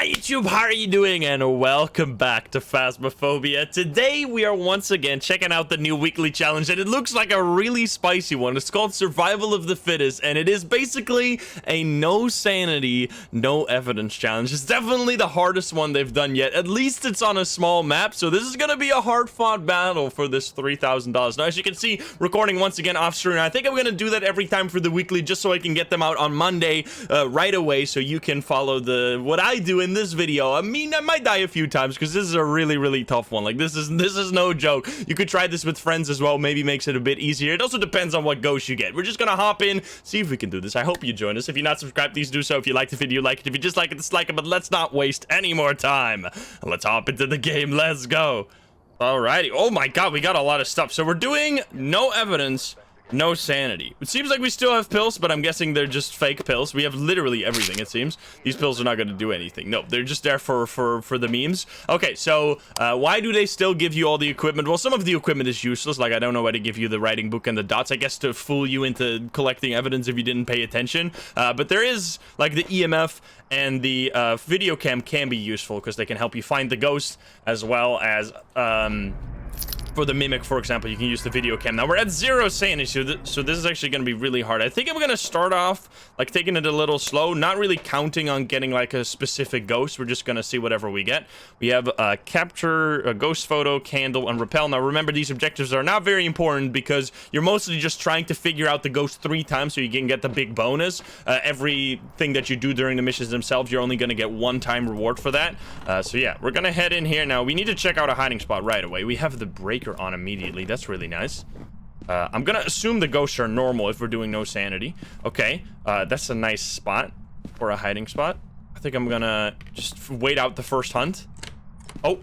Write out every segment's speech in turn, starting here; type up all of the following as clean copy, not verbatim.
Hi YouTube, how are you doing? And welcome back to Phasmophobia. Today we are once again checking out the new weekly challenge, and it looks like a really spicy one. It's called Survival of the Fittest, and it is basically a no sanity, no evidence challenge. It's definitely the hardest one they've done yet. At least it's on a small map, so this is gonna be a hard-fought battle for this $3,000. Now, as you can see, recording once again off stream. I think I'm gonna do that every time for the weekly, just so I can get them out on Monday right away, so you can follow what I do in this video. I mean, I might die a few times because this is a really tough one. Like, this is no joke. You could try this with friends as well. Maybe makes it a bit easier. It also depends on what ghost you get. We're just gonna hop in, see if we can do this. I hope you join us. If you're not subscribed, please do so. If you like the video, like it. If you dislike it, dislike it. But let's not waste any more time. Let's hop into the game. Let's go. Alrighty. Oh my god, we got a lot of stuff. So we're doing no evidence, no sanity. It seems like we still have pills, but I'm guessing they're just fake pills. We have literally everything, it seems. These pills are not going to do anything. No, they're just there for the memes. Okay, so why do they still give you all the equipment? Well, some of the equipment is useless. Like, I don't know why to give you the writing book and the dots. I guess to fool you into collecting evidence if you didn't pay attention. But there is, like, the EMF and the video cam can be useful because they can help you find the ghost, as well as for the mimic, for example, you can use the video cam. Now we're at 0 sanity, so this is actually going to be really hard. I think I'm going to start off like taking it a little slow, not really counting on getting like a specific ghost. We're just going to see whatever we get. We have capture, a ghost photo, candle, and repel. Now remember, these objectives are not very important because you're mostly just trying to figure out the ghost 3 times so you can get the big bonus. Everything that you do during the missions themselves, you're only going to get 1-time reward for that. So yeah, we're going to head in here now. We need to check out a hiding spot right away. We have the breaker on immediately. That's really nice. I'm gonna assume the ghosts are normal if we're doing no sanity. Okay, that's a nice spot for a hiding spot. I think I'm gonna just wait out the first hunt. Oh,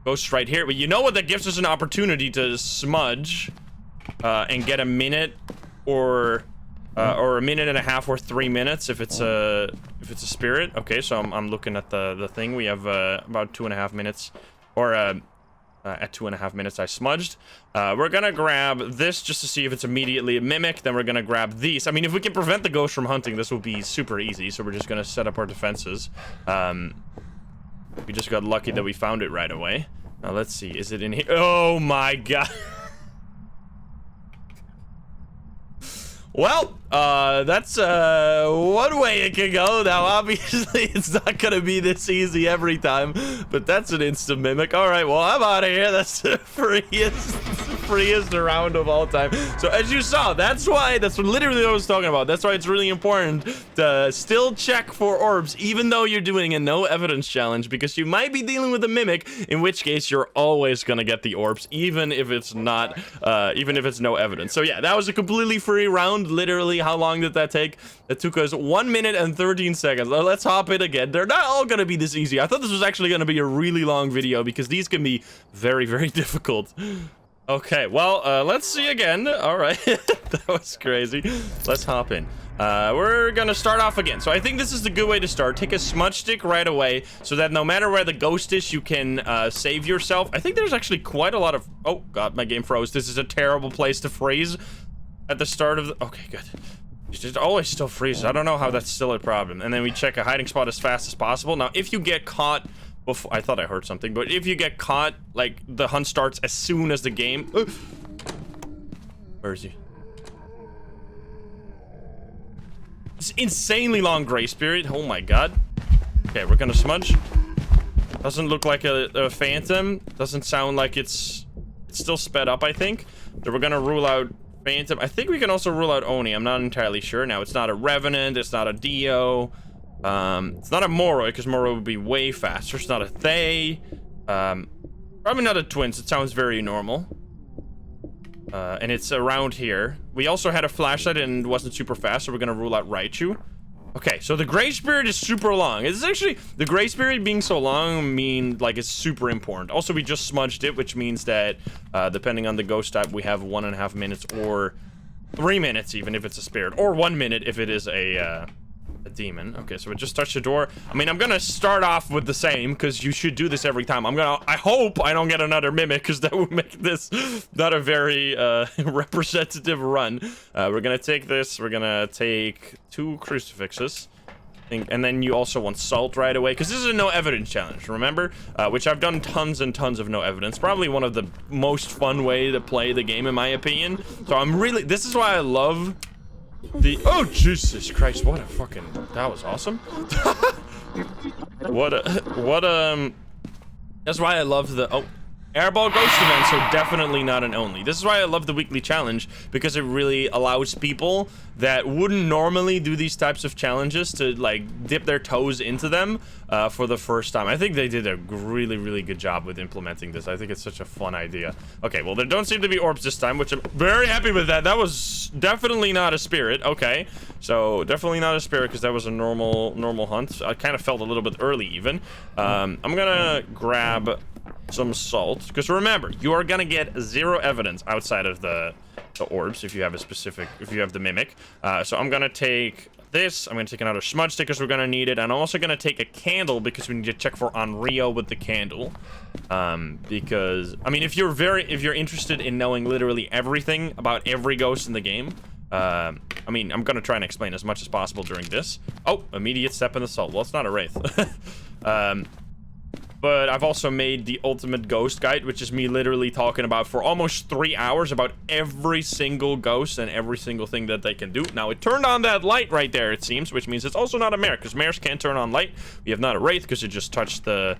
ghosts right here. But you know what? That gives us an opportunity to smudge and get a minute or a minute and a half or 3 minutes if it's a spirit. Okay, so I'm looking at the thing. We have about 2.5 minutes, or at 2.5 minutes I smudged. We're gonna grab this just to see if it's immediately a mimic. Then we're gonna grab these. I mean, if we can prevent the ghost from hunting, this will be super easy. So we're just gonna set up our defenses. We just got lucky that we found it right away. Now let's see, is it in here? Oh my god. Well, that's one way it can go. Now, obviously, it's not gonna be this easy every time, but that's an instant mimic. All right, well, I'm out of here. That's the freest round of all time. So as you saw, that's literally what I was talking about. That's why it's really important to still check for orbs, even though you're doing a no evidence challenge, because you might be dealing with a mimic, in which case you're always gonna get the orbs, even if it's not, even if it's no evidence. So yeah, that was a completely free round. Literally, how long did that take? It took us 1 minute and 13 seconds. Let's hop in again. They're not all gonna be this easy. I thought this was actually gonna be a really long video because these can be very difficult. Okay, well, let's see again. All right, that was crazy. Let's hop in. We're gonna start off again. So I think this is the good way to start. Take a smudge stick right away so that no matter where the ghost is, you can save yourself. I think there's actually quite a lot of... Oh god, my game froze. This is a terrible place to freeze at the start of the... Okay, good. It just always still freezes. I don't know how that's still a problem. And then we check a hiding spot as fast as possible. Now, if you get caught before... I thought I heard something, but if you get caught, like, the hunt starts as soon as the game... Where is he? It's insanely long grace period. Oh my god. Okay, we're gonna smudge. Doesn't look like a phantom. Doesn't sound like it's still sped up, I think. So we're gonna rule out phantom. I think we can also rule out Oni. I'm not entirely sure. Now, it's not a revenant. It's not a Dio. It's not a Moroi, because Moroi would be way faster. It's not a Thay. Probably not a Twins. It sounds very normal. And it's around here. We also had a flashlight and it wasn't super fast, so we're gonna rule out Raichu. Okay, so the grace period is super long. It's actually, the grace period being so long mean like it's super important. Also, we just smudged it, which means that depending on the ghost type, we have 1.5 minutes or 3 minutes, even if it's a spirit, or 1 minute if it is a demon. Okay, so we just touched the door. I mean, I'm gonna start off with the same because you should do this every time. I hope I don't get another mimic because that would make this not a very representative run. We're gonna take this. We're gonna take 2 crucifixes. And then you also want salt right away, because this is a no evidence challenge, remember? Which I've done tons and tons of no evidence. Probably one of the most fun way to play the game, in my opinion. So this is why I love oh, Jesus Christ, what a fucking, that was awesome. That's why I love the, airball ghost events are definitely not an only. This is why I love the weekly challenge, because it really allows people that wouldn't normally do these types of challenges to like dip their toes into them for the first time. I think they did a really, really good job with implementing this. I think it's such a fun idea. Okay, well, there don't seem to be orbs this time, which I'm very happy with that. That was definitely not a spirit. Okay, so definitely not a spirit, because that was a normal hunt. I kind of felt a little bit early even. I'm gonna grab some salt, because remember, you are gonna get 0 evidence outside of the orbs if you have the mimic. So I'm gonna take this. I'm gonna take another smudge stick because we're gonna need it, and I'm also gonna take a candle because we need to check for Unreal with the candle. Because I mean, if you're interested in knowing literally everything about every ghost in the game, I mean, I'm gonna try and explain as much as possible during this. Oh, immediate step in the salt. Well, it's not a wraith. But I've also made the ultimate ghost guide, which is me literally talking about for almost 3 hours about every single ghost and every single thing that they can do. Now, it turned on that light right there, it seems, which means it's also not a mare, because mares can't turn on light. We have not a wraith, because it just touched the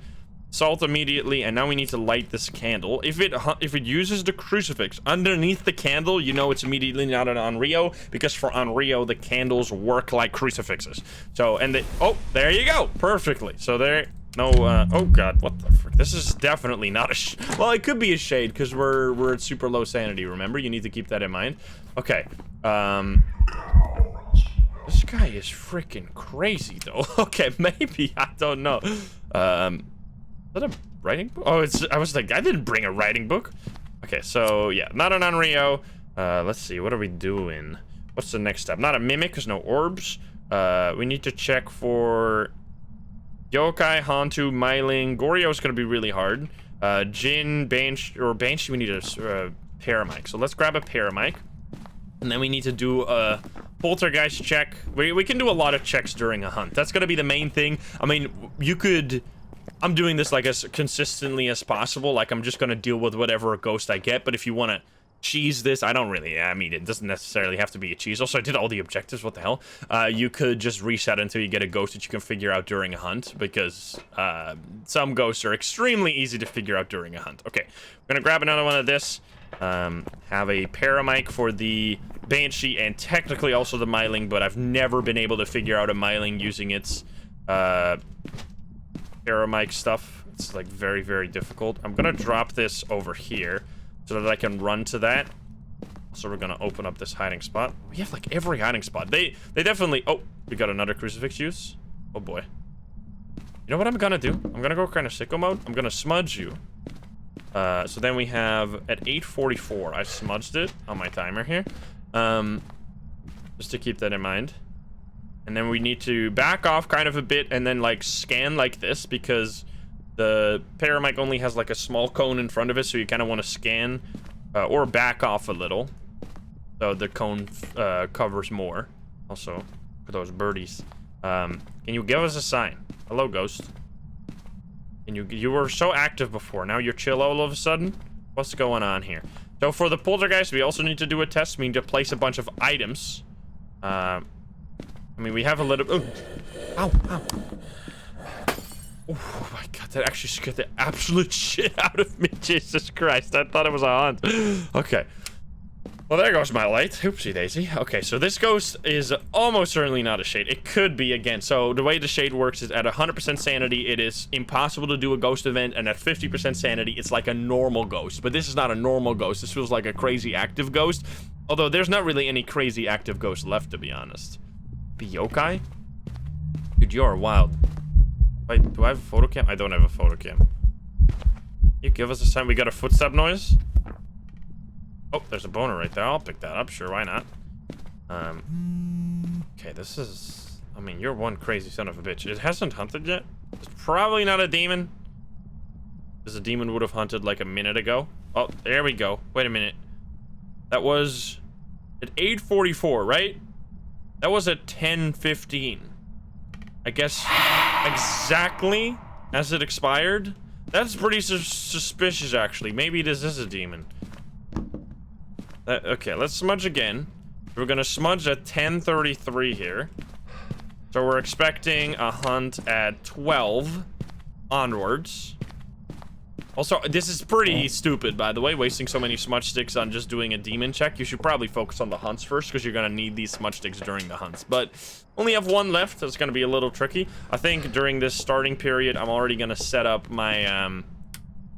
salt immediately, and now we need to light this candle. If it uses the crucifix underneath the candle, you know it's immediately not an Unreal, because for Unreal, the candles work like crucifixes. So, oh, there you go, perfectly. So there... No, oh god, what the frick? This is definitely not a well, it could be a shade, because we're at super low sanity, remember? You need to keep that in mind. Okay, this guy is freaking crazy, though. Okay, maybe, I don't know. Is that a writing book? Oh, I was like, I didn't bring a writing book. Okay, so, yeah, not an Unreal. Let's see, what are we doing? What's the next step? Not a mimic, because no orbs. We need to check for... Yokai, Hantu, Myling, Goryo's gonna be really hard. Jin, Banshee, we need a Paramic. So let's grab a Paramic. And then we need to do a Poltergeist check. We can do a lot of checks during a hunt. That's gonna be the main thing. I mean, I'm doing this like as consistently as possible. Like, I'm just gonna deal with whatever ghost I get. But if you wanna cheese this, I mean, it doesn't necessarily have to be a cheese. Also, I did all the objectives, what the hell. You could just reset until you get a ghost that you can figure out during a hunt, because some ghosts are extremely easy to figure out during a hunt. Okay, I'm gonna grab another one of this, have a Paramic for the Banshee, and technically also the Myling, but I've never been able to figure out a Myling using its Paramic stuff. It's like very, very difficult. I'm gonna drop this over here so that I can run to that. So we're gonna open up this hiding spot. We have like every hiding spot. They definitely... Oh, we got another crucifix use. Oh boy. You know what I'm gonna do? I'm gonna go kind of sicko mode. I'm gonna smudge you. So then we have at 8:44. I smudged it on my timer here. Just to keep that in mind. And then we need to back off kind of a bit and then like scan like this, because the Paramic only has like a small cone in front of it, so you kind of want to scan or back off a little, so the cone covers more. Also, for those birdies, can you give us a sign? Hello, ghost. And you were so active before, now you're chill all of a sudden? What's going on here? So for the Poltergeist, we also need to do a test. We need to place a bunch of items. I mean, we have a little... Oh, ow, ow. Oh my god, that actually scared the absolute shit out of me. Jesus Christ, I thought it was a hunt. Okay. Well, there goes my light. Oopsie daisy. Okay, so this ghost is almost certainly not a shade. It could be, again. So the way the shade works is at 100% sanity, it is impossible to do a ghost event, and at 50% sanity, it's like a normal ghost. But this is not a normal ghost. This feels like a crazy active ghost. Although there's not really any crazy active ghosts left, to be honest. Be yokai? Dude, you're wild. Wait, do I have a photo cam? I don't have a photo cam. You give us a sign. We got a footstep noise. Oh, there's a boner right there. I'll pick that up. Sure, why not? Okay, this is... I mean, you're one crazy son of a bitch. It hasn't hunted yet. It's probably not a demon, because a demon would have hunted like a minute ago. Oh, there we go. Wait a minute. That was at 8:44, right? That was at 10:15. I guess exactly as it expired. That's pretty suspicious, actually. Maybe this is a demon. Okay, let's smudge again. We're gonna smudge at 10:33 here. So we're expecting a hunt at 12 onwards. Also, this is pretty stupid, by the way, wasting so many smudge sticks on just doing a demon check. You should probably focus on the hunts first, because you're gonna need these smudge sticks during the hunts. But only have one left, so it's gonna be a little tricky. I think during this starting period, I'm already gonna set up my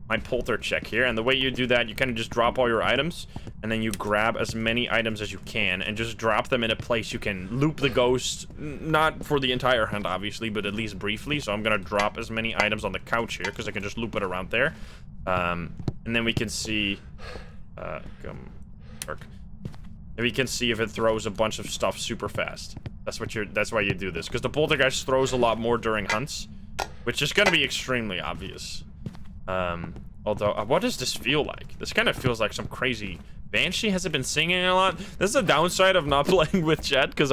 my polter check here. And the way you do that, you kind of just drop all your items, and then you grab as many items as you can, and just drop them in a place you can loop the ghost. Not for the entire hunt, obviously, but at least briefly. So I'm gonna drop as many items on the couch here, because I can just loop it around there. And then we can see, and we can see if it throws a bunch of stuff super fast. That's why you do this, because the poltergeist throws a lot more during hunts, which is gonna be extremely obvious. Although, what does this feel like? This kind of feels like some crazy banshee. Has it been singing a lot? This is the downside of not playing with chat, because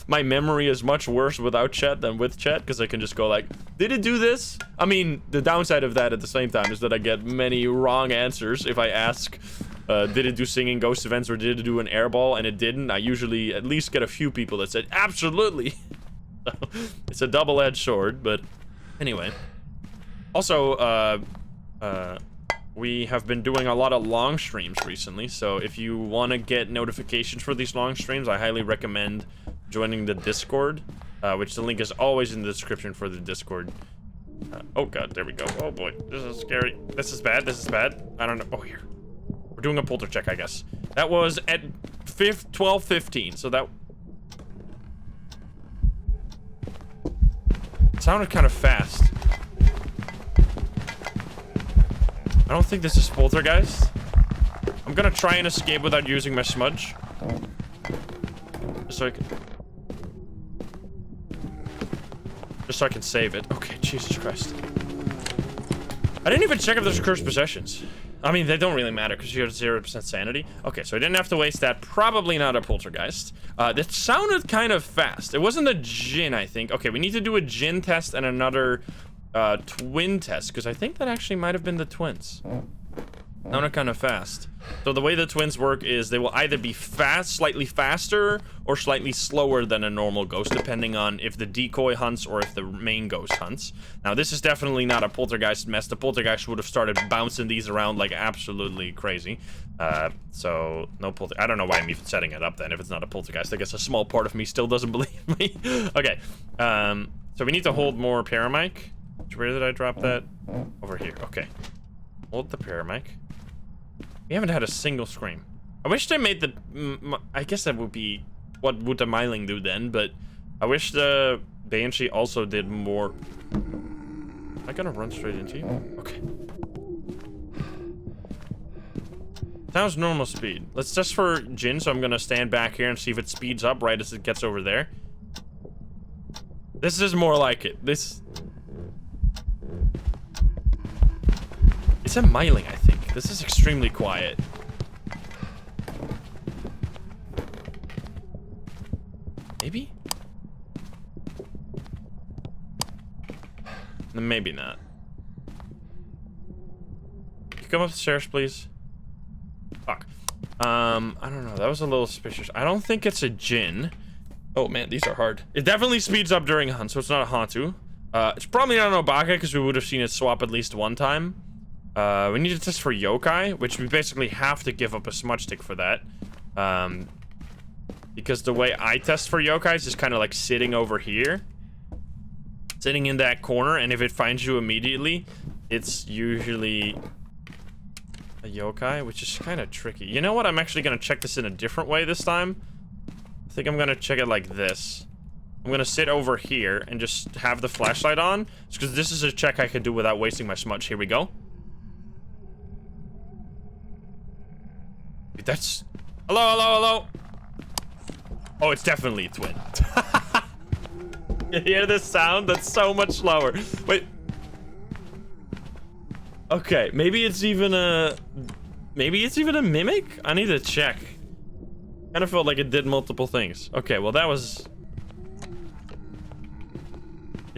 my memory is much worse without chat than with chat, because I can just go like, did it do this? I mean, the downside of that at the same time is that I get many wrong answers if I ask, did it do singing ghost events or did it do an airball, and it didn't. I usually at least get a few people that said, absolutely. So, it's a double-edged sword, but anyway. Also, we have been doing a lot of long streams recently, so if you want to get notifications for these long streams, I highly recommend joining the Discord, which the link is always in the description for the Discord. Oh god, there we go. Oh boy, this is scary. This is bad, this is bad. I don't know. Oh, here. We're doing a polter check, I guess. That was at 12:15, so that... It sounded kind of fast. I don't think this is poltergeist. I'm gonna try and escape without using my smudge. Just so I can save it. Okay, Jesus Christ. I didn't even check if there's cursed possessions. I mean, they don't really matter because you have 0% sanity. Okay, so I didn't have to waste that. Probably not a poltergeist. That sounded kind of fast. It wasn't a djinn, I think. Okay, we need to do a djinn test and another twin test, because I think that actually might have been the twins. Sounded kind of fast. So the way the twins work is they will either be fast, slightly faster, or slightly slower than a normal ghost, depending on if the decoy hunts or if the main ghost hunts. Now, this is definitely not a poltergeist mess. The poltergeist would have started bouncing these around like absolutely crazy. So no I don't know why I'm even setting it up then if it's not a poltergeist. I guess a small part of me still doesn't believe me. Okay. So we need to hold more paramic. Where did I drop that? Over here. Okay. Hold the paramic. We haven't had a single scream. I wish they made the... I guess that would be... What would the myling do then? But I wish the banshee also did more... Am I gonna run straight into you? Okay. Sounds normal speed. Let's test for djinn, so I'm gonna stand back here and see if it speeds up right as it gets over there. This is more like it. This... It's a myling, I think. This is extremely quiet. Maybe? Maybe not. Can you come upstairs, please? Fuck. I don't know. That was a little suspicious. I don't think it's a djinn. Oh man, these are hard. It definitely speeds up during a hunt, so it's not a Hantu. It's probably not an Obaka, because we would have seen it swap at least one time. We need to test for yokai, which we basically have to give up a smudge stick for that. Because the way I test for yokai is just kind of like sitting over here. Sitting in that corner, and if it finds you immediately, it's usually a yokai, which is kind of tricky. You know what? I'm actually going to check this in a different way this time. I think I'm going to check it like this. I'm going to sit over here and just have the flashlight on. Because this is a check I could do without wasting my smudge. Here we go. That's... Hello, hello, hello. Oh, it's definitely a twin. You hear this sound? That's so much slower. Wait. Okay, maybe it's even a... Maybe it's even a mimic? I need to check. Kind of felt like it did multiple things. Okay, well that was...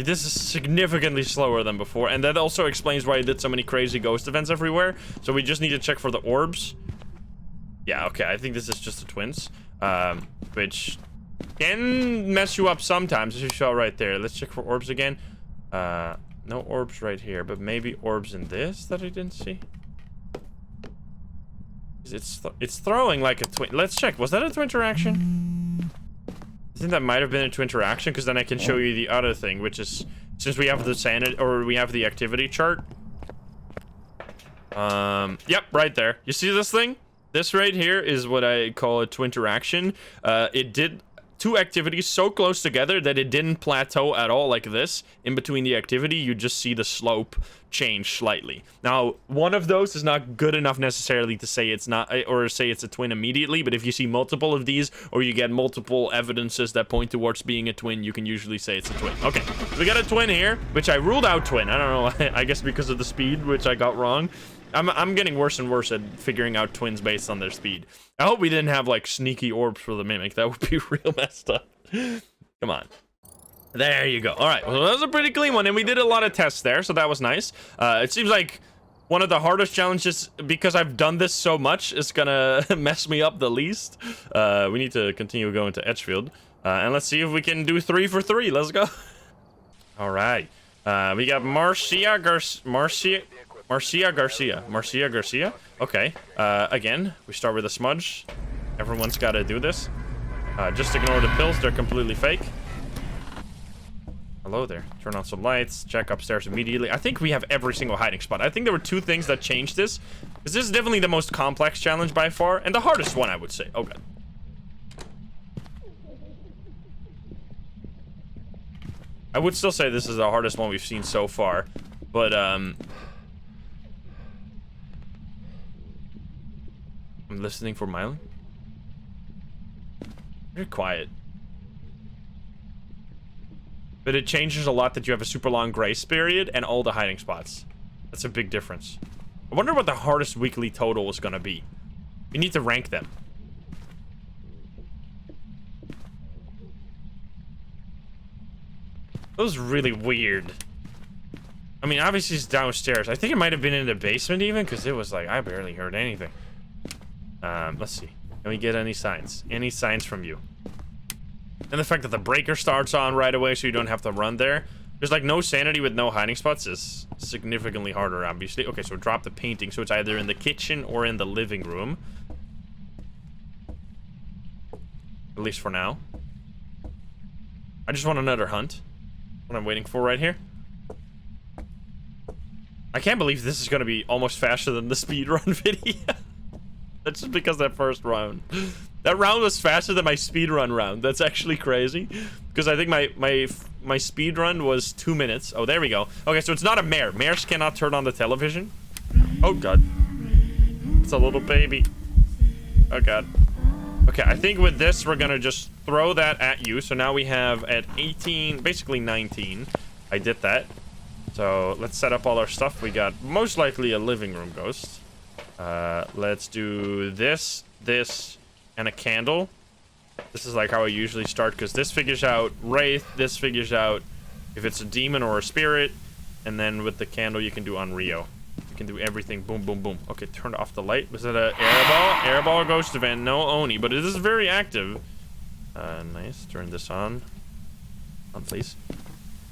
This is significantly slower than before, and that also explains why I did so many crazy ghost events everywhere. So we just need to check for the orbs. Yeah, okay, I think this is just the twins, which can mess you up sometimes, as you saw right there. Let's check for orbs again. No orbs right here, but maybe orbs in this that I didn't see. It's throwing like a twin. Let's check. Was that a twin interaction? I think that might have been a twin interaction, because then I can show you the other thing, which is, since we have the sanity, or we have the activity chart. Yep, right there. You see this thing? This right here is what I call a twin interaction. It did 2 activities so close together that it didn't plateau at all like this. In between the activity, you just see the slope change slightly. Now, one of those is not good enough necessarily to say it's not, or say it's a twin immediately, but if you see multiple of these, or you get multiple evidences that point towards being a twin, you can usually say it's a twin. Okay, we got a twin here, which I ruled out twin. I don't know, I guess because of the speed, which I got wrong. I'm getting worse and worse at figuring out twins based on their speed. I hope we didn't have, like, sneaky orbs for the mimic. That would be real messed up. Come on. There you go. All right, well, that was a pretty clean one, and we did a lot of tests there, so that was nice. It seems like one of the hardest challenges, because I've done this so much, is gonna mess me up the least. We need to continue going to Edgefield, and let's see if we can do 3 for 3. Let's go. All right. We got Marcia Garcia. Okay. Again, we start with a smudge. Everyone's got to do this. Just ignore the pills. They're completely fake. Hello there. Turn on some lights. Check upstairs immediately. I think we have every single hiding spot. I think there were 2 things that changed this. Because this is definitely the most complex challenge by far. And the hardest one, I would say. Oh, God. I would still say this is the hardest one we've seen so far. But, I'm listening for Milo. Very quiet. But it changes a lot that you have a super long grace period and all the hiding spots. That's a big difference. I wonder what the hardest weekly total is going to be. We need to rank them. That was really weird. I mean, obviously it's downstairs. I think it might have been in the basement even, because it was like, I barely heard anything. Let's see. Can we get any signs? Any signs from you? And the fact that the breaker starts on right away so you don't have to run there. There's like no sanity with no hiding spots is significantly harder, obviously. Okay, so drop the painting. So it's either in the kitchen or in the living room. At least for now. I just want another hunt. What I'm waiting for right here. I can't believe this is going to be almost faster than the speedrun video. That's just because that first round. That round was faster than my speedrun round. That's actually crazy. Because I think my speedrun was 2 minutes. Oh, there we go. Okay, so it's not a mare. Mares cannot turn on the television. Oh, God. It's a little baby. Oh, God. Okay, I think with this, we're going to just throw that at you. So now we have at 18, basically 19. I did that. So let's set up all our stuff. We got most likely a living room ghost. Let's do this, and a candle. This is like how I usually start, because this figures out Wraith, this figures out if it's a demon or a spirit, and then with the candle you can do Unrio. You can do everything. Boom, boom, boom. Okay, turned off the light. Was it a airball? Airball ghost event. No Oni, but it is very active. Nice. Turn this on. On, please.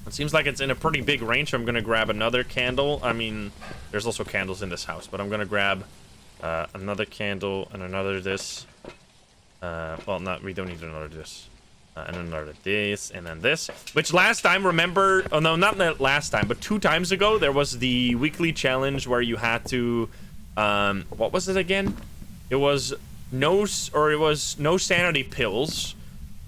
It seems like it's in a pretty big range, so I'm gonna grab another candle. I mean, there's also candles in this house, but I'm gonna grab another candle and another this. Well, we don't need another this. And another this, and then this. Which last time, remember... Oh, no, not last time, but 2 times ago, there was the weekly challenge where you had to... what was it again? It was no sanity pills,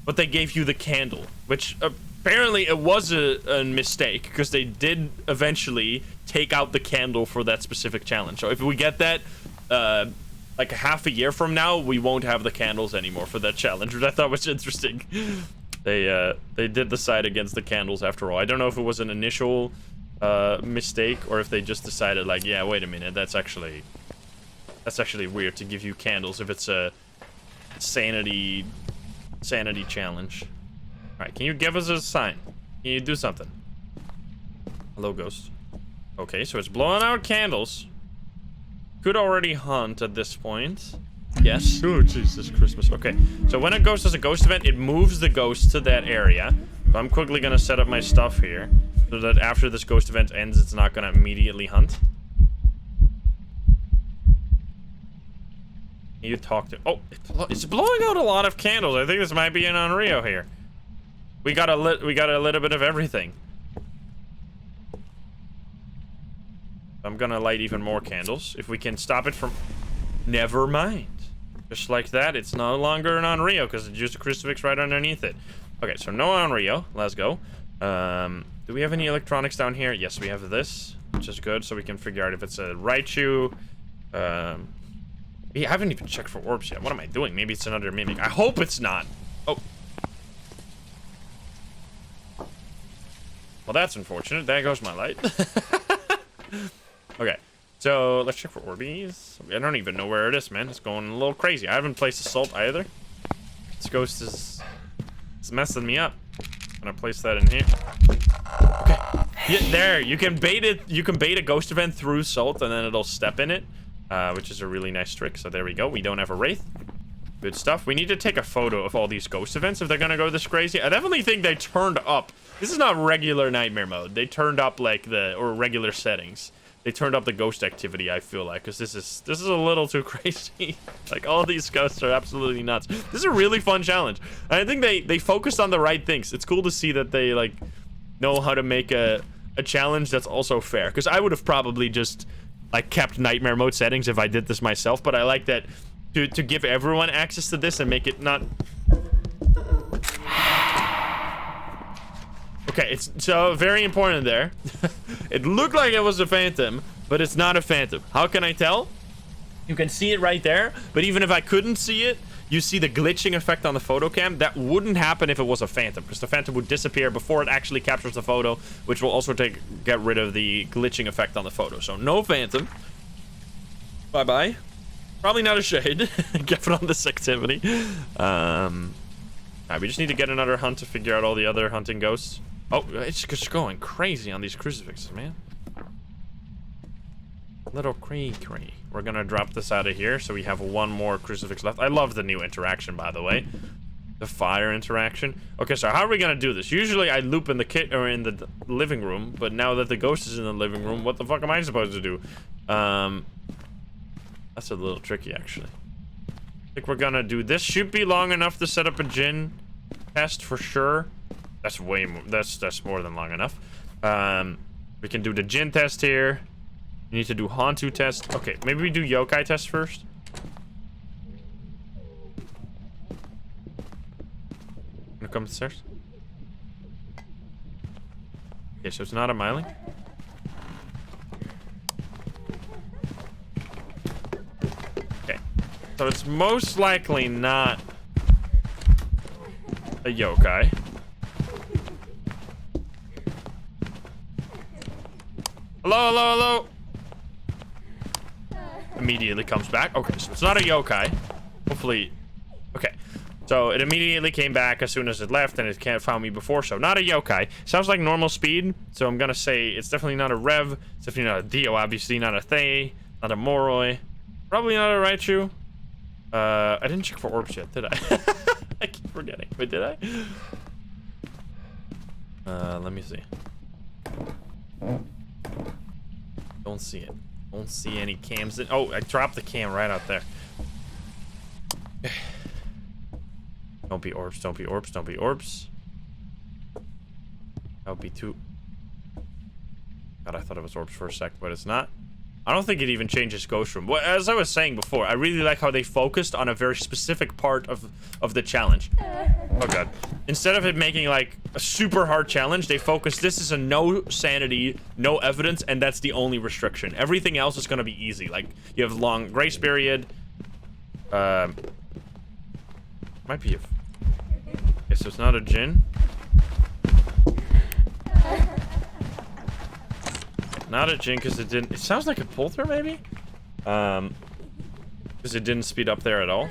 but they gave you the candle, which... apparently it was a mistake, because they did eventually take out the candle for that specific challenge. So if we get that, like half a year from now, we won't have the candles anymore for that challenge, which I thought was interesting. They did decide against the candles after all. I don't know if it was an initial mistake, or if they just decided like, yeah, wait a minute, that's actually weird to give you candles if it's a sanity challenge. Alright, can you give us a sign? Can you do something? Hello, ghost. Okay, so it's blowing out candles. Could already hunt at this point. Yes. Oh, Jesus, Christmas. Okay, so when a ghost does a ghost event, it moves the ghost to that area. So I'm quickly gonna set up my stuff here so that after this ghost event ends, it's not gonna immediately hunt. You talk to... Oh, it's blowing out a lot of candles. I think this might be an Unreal here. We got a little bit of everything. I'm gonna light even more candles if we can stop it from... Never mind. Just like that, it's no longer an Unreal because it's just a crucifix right underneath it. Okay, so no Unreal. Let's go. Do we have any electronics down here? Yes, we have this, which is good, so we can figure out if it's a Raichu. I haven't even checked for orbs yet. What am I doing? Maybe it's another mimic. I hope it's not. Oh. Well, that's unfortunate. There goes my light. Okay, so let's check for Orbeez. I don't even know where it is, man. It's going a little crazy. I haven't placed Assault either. This ghost is messing me up. I'm gonna place that in here. Okay, yeah, there. You can bait it. You can bait a ghost event through Salt, and then it'll step in it, which is a really nice trick. So there we go. We don't have a Wraith. Good stuff. We need to take a photo of all these ghost events if they're gonna go this crazy. I definitely think they turned up. This is not regular nightmare mode. They turned up like or regular settings. They turned up the ghost activity, I feel like, because this is a little too crazy. Like, all these ghosts are absolutely nuts. This is a really fun challenge. And I think they focused on the right things. It's cool to see that they, like, know how to make a challenge that's also fair. Because I would have probably just, like, kept nightmare mode settings if I did this myself. But I like that to give everyone access to this and make it not... Okay, it's so very important there. It looked like it was a phantom, but it's not a phantom. How can I tell? You can see it right there, but even if I couldn't see it, you see the glitching effect on the photo cam. That wouldn't happen if it was a phantom, because the phantom would disappear before it actually captures the photo, which will also get rid of the glitching effect on the photo. So no phantom. Bye-bye. Probably not a shade. Given on this activity. Alright, we just need to get another hunt to figure out all the other hunting ghosts. Oh, it's just going crazy on these crucifixes, man. Little cree. We're gonna drop this out of here so we have one more crucifix left. I love the new interaction, by the way. The fire interaction. Okay, so how are we gonna do this? Usually I loop in the kit or in the living room, but now that the ghost is in the living room, what the fuck am I supposed to do? That's a little tricky, actually. I think we're gonna do this. Should be long enough to set up a Jinn test for sure. That's way more. That's more than long enough. We can do the Jinn test here. We need to do Hantu test. Okay, maybe we do Yokai test first. Gonna come upstairs. Okay, so it's not a Myling. Okay, so it's most likely not a Yokai. Hello. Immediately comes back. Okay, so it's not a Yokai. Hopefully. Okay, so it immediately came back as soon as it left, and it can't found me before. So not a Yokai. Sounds like normal speed. So I'm gonna say it's definitely not a Rev. It's definitely not a Dio. Obviously not a Thay. Not a Moroi. Probably not a Raichu. I didn't check for orbs yet, did I? I keep forgetting. Wait, did I? Let me see. Don't see it. Don't see any cams. Oh, I dropped the cam right out there. Don't be orbs. Don't be orbs. Don't be orbs. That would be too... God, I thought it was orbs for a sec, but it's not. I don't think it even changes Ghost Room. Well, as I was saying before, I really like how they focused on a very specific part of the challenge. Oh god. Instead of it making like a super hard challenge, they focused, this is a no sanity, no evidence, and that's the only restriction. Everything else is gonna be easy. Like, you have long grace period. Might be a... Okay, so it's not a Jinn. Not a Jinn, because it didn't... It sounds like a Polter, maybe? Because it didn't speed up there at all.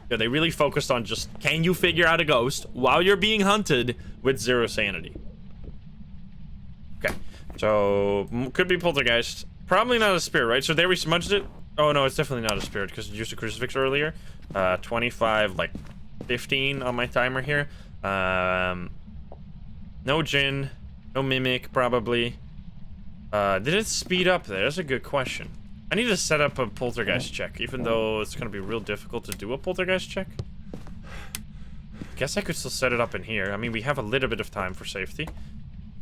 Yeah, they really focused on just, can you figure out a ghost while you're being hunted with 0 sanity? Okay. So, could be poltergeist. Probably not a spirit, right? So there we smudged it. Oh, no, it's definitely not a spirit because it used a crucifix earlier. 25, like 15 on my timer here. No Jinn. No Mimic, probably. Did it speed up there? That's a good question. I need to set up a poltergeist check, even though it's going to be real difficult to do a poltergeist check. Guess I could still set it up in here. I mean, we have a little bit of time for safety.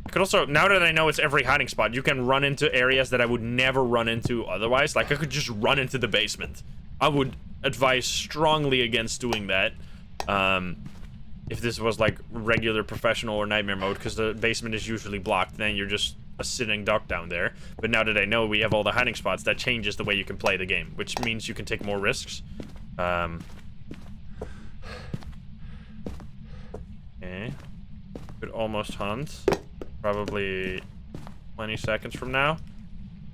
I could also, now that I know it's every hiding spot, you can run into areas that I would never run into otherwise. Like, I could just run into the basement. I would advise strongly against doing that. If this was, like, regular professional or nightmare mode, because the basement is usually blocked, then you're just a sitting duck down there. But now that I know we have all the hiding spots, that changes the way you can play the game, which means you can take more risks. Okay. Could almost hunt. Probably 20 seconds from now.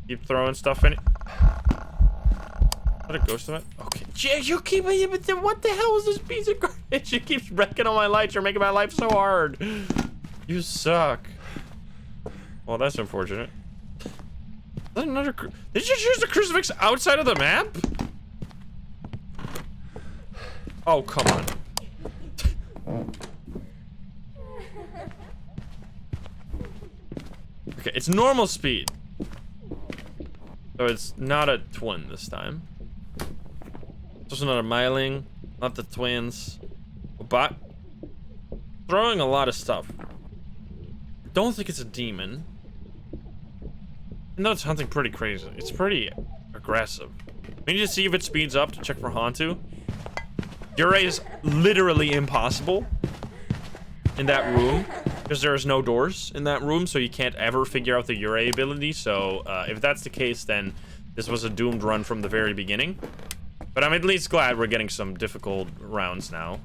Keep throwing stuff in it. What a ghost of it? Okay. You keep it. What the hell is this piece of garbage? It keeps wrecking all my lights. You're making my life so hard. You suck. Well, that's unfortunate. Is that another? Did you choose the crucifix outside of the map? Oh, come on. Okay, it's normal speed. So it's not a twin this time. It's also not a myling, not the twins. But throwing a lot of stuff. Don't think it's a demon. No, it's hunting pretty crazy. It's pretty aggressive. We need to see if it speeds up to check for Hantu. Ure is literally impossible in that room because there's no doors in that room, so you can't ever figure out the Ure ability. So if that's the case, then this was a doomed run from the very beginning. But I'm at least glad we're getting some difficult rounds now.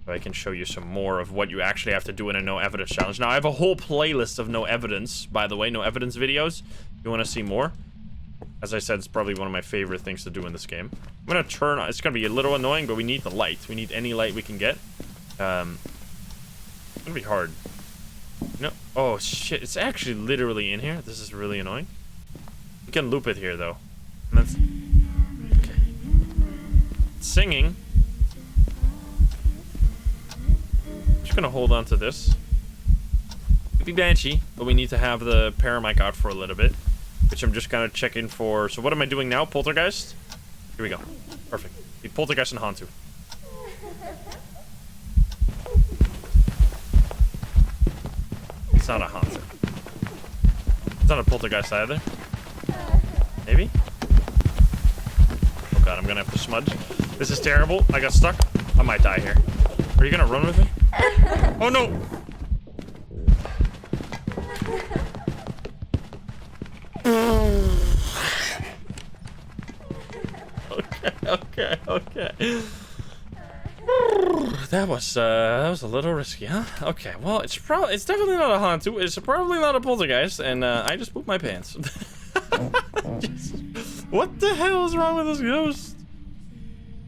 So I can show you some more of what you actually have to do in a no evidence challenge. Now, I have a whole playlist of no evidence, by the way, no evidence videos. If you want to see more? As I said, it's probably one of my favorite things to do in this game. I'm going to turn on, it's going to be a little annoying, but we need the light. We need any light we can get. It's going to be hard. No, oh shit, it's actually literally in here. This is really annoying. We can loop it here, though. And that's... Okay. It's singing. Gonna hold on to this. Could be Banshee, but we need to have the paramic out for a little bit, which I'm just kind of checking for. So what am I doing now? Poltergeist? Here we go. Perfect. The Poltergeist and Hantu. It's not a Hantu. It's not a Poltergeist either. Maybe? Oh god, I'm gonna have to smudge. This is terrible. I got stuck. I might die here. Are you gonna run with me? Oh no! Okay. That was a little risky, huh? Okay, well, it's definitely not a Hantu. It's probably not a poltergeist, and I just pooped my pants. What the hell is wrong with this ghost?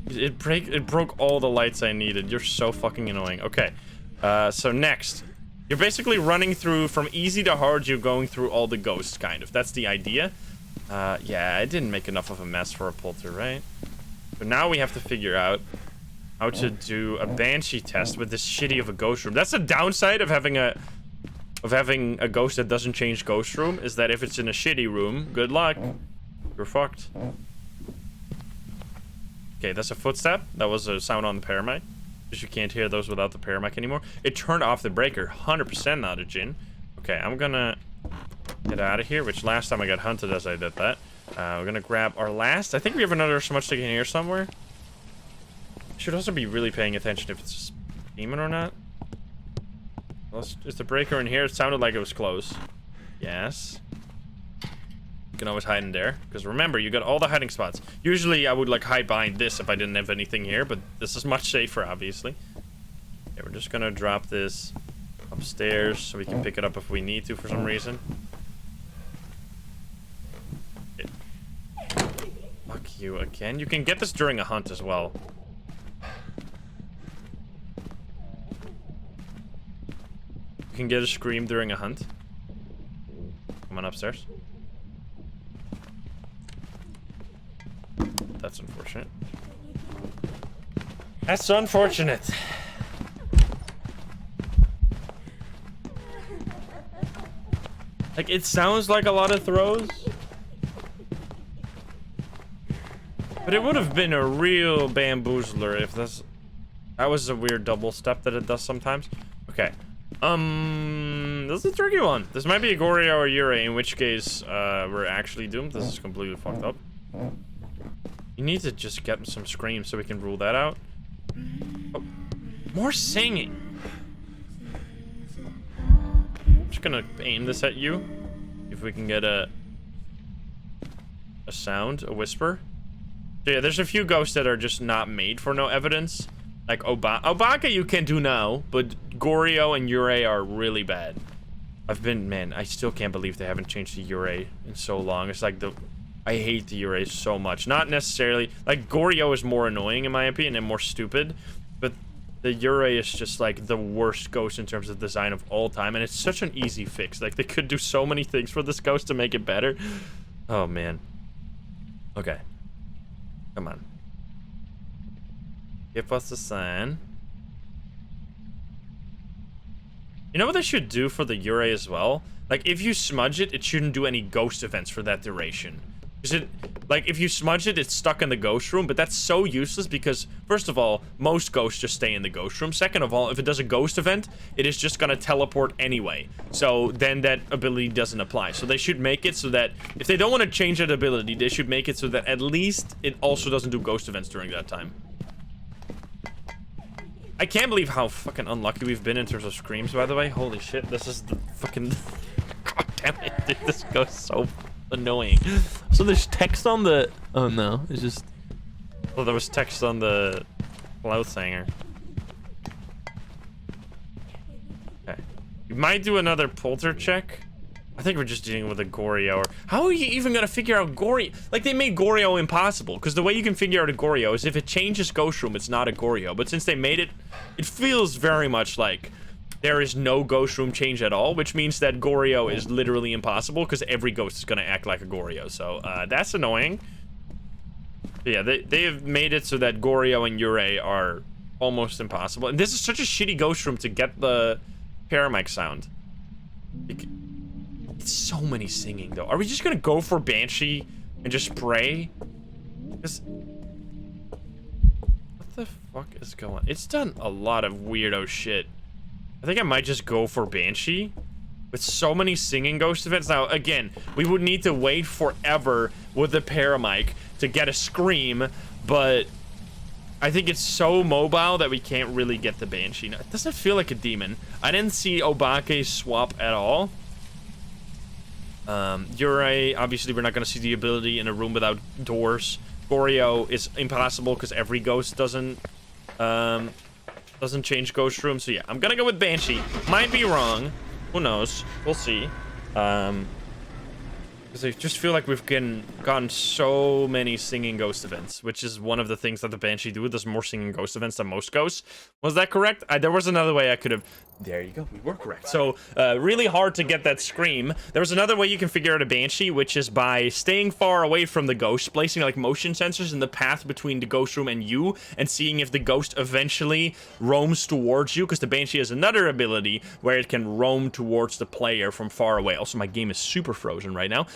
It broke all the lights I needed. You're so fucking annoying. Okay, so next, you're basically running through from easy to hard. You're going through all the ghosts, kind of. That's the idea. Yeah, I didn't make enough of a mess for a polter, right? But now we have to figure out how to do a banshee test with this shitty of a ghost room. That's the downside of having a ghost that doesn't change ghost room, is that if it's in a shitty room, good luck. You're fucked. Okay, that's a footstep. That was a sound on the paramic. Because you can't hear those without the paramic anymore. It turned off the breaker. 100% not a Jinn. Okay, I'm gonna get out of here, which last time I got hunted as I did that. We're gonna grab our last. I think we have another smudge stick in here somewhere. Should also be really paying attention if it's a demon or not. Is the breaker in here? It sounded like it was close. Yes. You can always hide in there. Because remember, you got all the hiding spots. Usually I would like hide behind this if I didn't have anything here. But this is much safer, obviously. Okay, we're just gonna drop this upstairs so we can pick it up if we need to for some reason. Fuck you again. You can get this during a hunt as well. You can get a scream during a hunt. Come on upstairs. That's unfortunate. That's unfortunate. Like, it sounds like a lot of throws. But it would have been a real bamboozler if this... That was a weird double step that it does sometimes. Okay. This is a tricky one. This might be a Goryo or Yurei, in which case, we're actually doomed. This is completely fucked up. You need to just get some screams so we can rule that out. Oh, more singing. I'm just gonna aim this at you. If we can get a sound, a whisper. So yeah, there's a few ghosts that are just not made for no evidence. Like Obaka you can do now, but Goryo and Yurei are really bad. Man, I still can't believe they haven't changed the Yurei in so long. It's like I hate the Yurei so much. Not necessarily, like, Goryo is more annoying in my opinion and more stupid, but the Yurei is just like the worst ghost in terms of design of all time, and it's such an easy fix. Like, they could do so many things for this ghost to make it better. Oh man. Okay. Come on. Give us a sign. You know what they should do for the Yurei as well? Like, if you smudge it, it shouldn't do any ghost events for that duration. Like, if you smudge it, it's stuck in the ghost room, but that's so useless because, first of all, most ghosts just stay in the ghost room. Second of all, if it does a ghost event, it is just gonna teleport anyway. So then that ability doesn't apply. So they should make it so that, if they don't want to change that ability, they should make it so that at least it also doesn't do ghost events during that time. I can't believe how fucking unlucky we've been in terms of screams, by the way. Holy shit, this is the fucking... God damn it, dude, this goes so annoying. So there's text on the... Oh no, it's just... Well, there was text on the cloud hanger. Okay. We might do another polter check. I think we're just dealing with a Goryo. How are you even gonna figure out Goryo? Like, they made Goryo impossible, because the way you can figure out a Goryo is if it changes ghost room, it's not a Goryo. But since they made it, it feels very much like there is no ghost room change at all, which means that Goryo is literally impossible, because every ghost is gonna act like a Goryo. So, that's annoying. But yeah, they have made it so that Goryo and Yurei are almost impossible. And this is such a shitty ghost room to get the parammic sound. It's so many singing, though. Are we just gonna go for Banshee and just pray? Because... What the fuck is going on? It's done a lot of weirdo shit. I think I might just go for Banshee. With so many singing ghost events. Now, again, we would need to wait forever with the parammic to get a scream, but I think it's so mobile that we can't really get the Banshee. Now, it doesn't feel like a demon. I didn't see Obake's swap at all. Yurei, obviously we're not going to see the ability in a room without doors. Goryo is impossible because every ghost doesn't change ghost room. So yeah, I'm going to go with Banshee. Might be wrong. Who knows? We'll see. Because I just feel like we've gotten so many singing ghost events, which is one of the things that the Banshee do. It does more singing ghost events than most ghosts. Was that correct? There was another way I could have... There you go. We were correct. So, really hard to get that scream. There was another way you can figure out a Banshee, which is by staying far away from the ghost, placing, like, motion sensors in the path between the ghost room and you, and seeing if the ghost eventually roams towards you, because the Banshee has another ability where it can roam towards the player from far away. Also, my game is super frozen right now.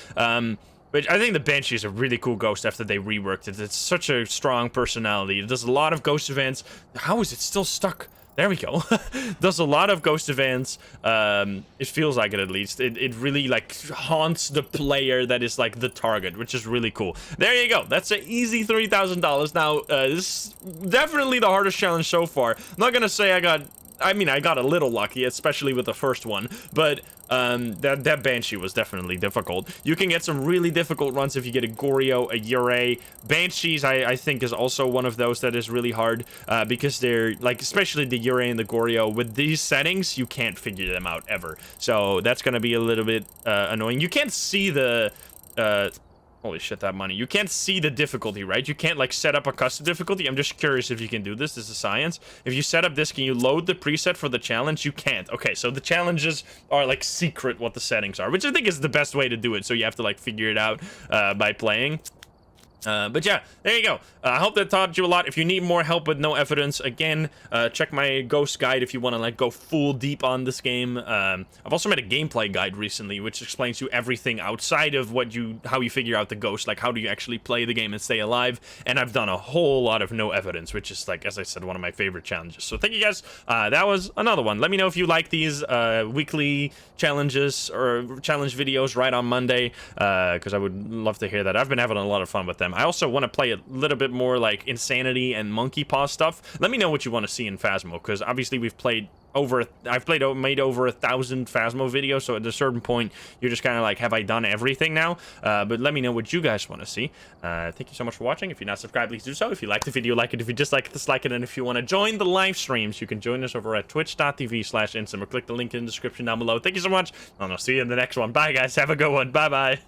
But I think the Banshee is a really cool ghost after they reworked it. It's such a strong personality. It does a lot of ghost events. How is it still stuck? There we go. Does a lot of ghost events. It feels like it, at least. It really, like, haunts the player that is, like, the target, which is really cool. There you go. That's an easy $3,000. Now, this is definitely the hardest challenge so far. I'm not gonna say I got a little lucky, especially with the first one, but that Banshee was definitely difficult. You can get some really difficult runs if you get a Goryo, a Yurei. Banshees, I think, is also one of those that is really hard, because they're, like, especially the Yurei and the Goryo, with these settings, you can't figure them out ever. So that's gonna be a little bit annoying. You can't see the Holy shit, that money. You can't see the difficulty, right? You can't, like, set up a custom difficulty. I'm just curious if you can do this. This is science. If you set up this, can you load the preset for the challenge? You can't. Okay, so the challenges are, like, secret what the settings are, which I think is the best way to do it. So you have to, like, figure it out by playing. But yeah, there you go. I hope that taught you a lot. If you need more help with No Evidence, again, check my ghost guide if you want to like go full deep on this game. I've also made a gameplay guide recently, which explains you everything outside of how you figure out the ghost, like how do you actually play the game and stay alive. And I've done a whole lot of No Evidence, which is, like, as I said, one of my favorite challenges. So thank you guys. That was another one. Let me know if you like these weekly challenges or challenge videos right on Monday, because I would love to hear that. I've been having a lot of fun with them. I also want to play a little bit more like Insanity and Monkey Paw stuff. Let me know what you want to see in Phasmo, because obviously I've made over 1,000 Phasmo videos, so at a certain point you're just kind of like, have I done everything now? But let me know what you guys want to see. Thank you so much for watching. If you're not subscribed, please do so. If you liked the video, like it. If you dislike it, and if you want to join the live streams, you can join us over at twitch.tv/insum or click the link in the description down below. Thank you so much, and I'll see you in the next one. Bye guys, have a good one. Bye bye.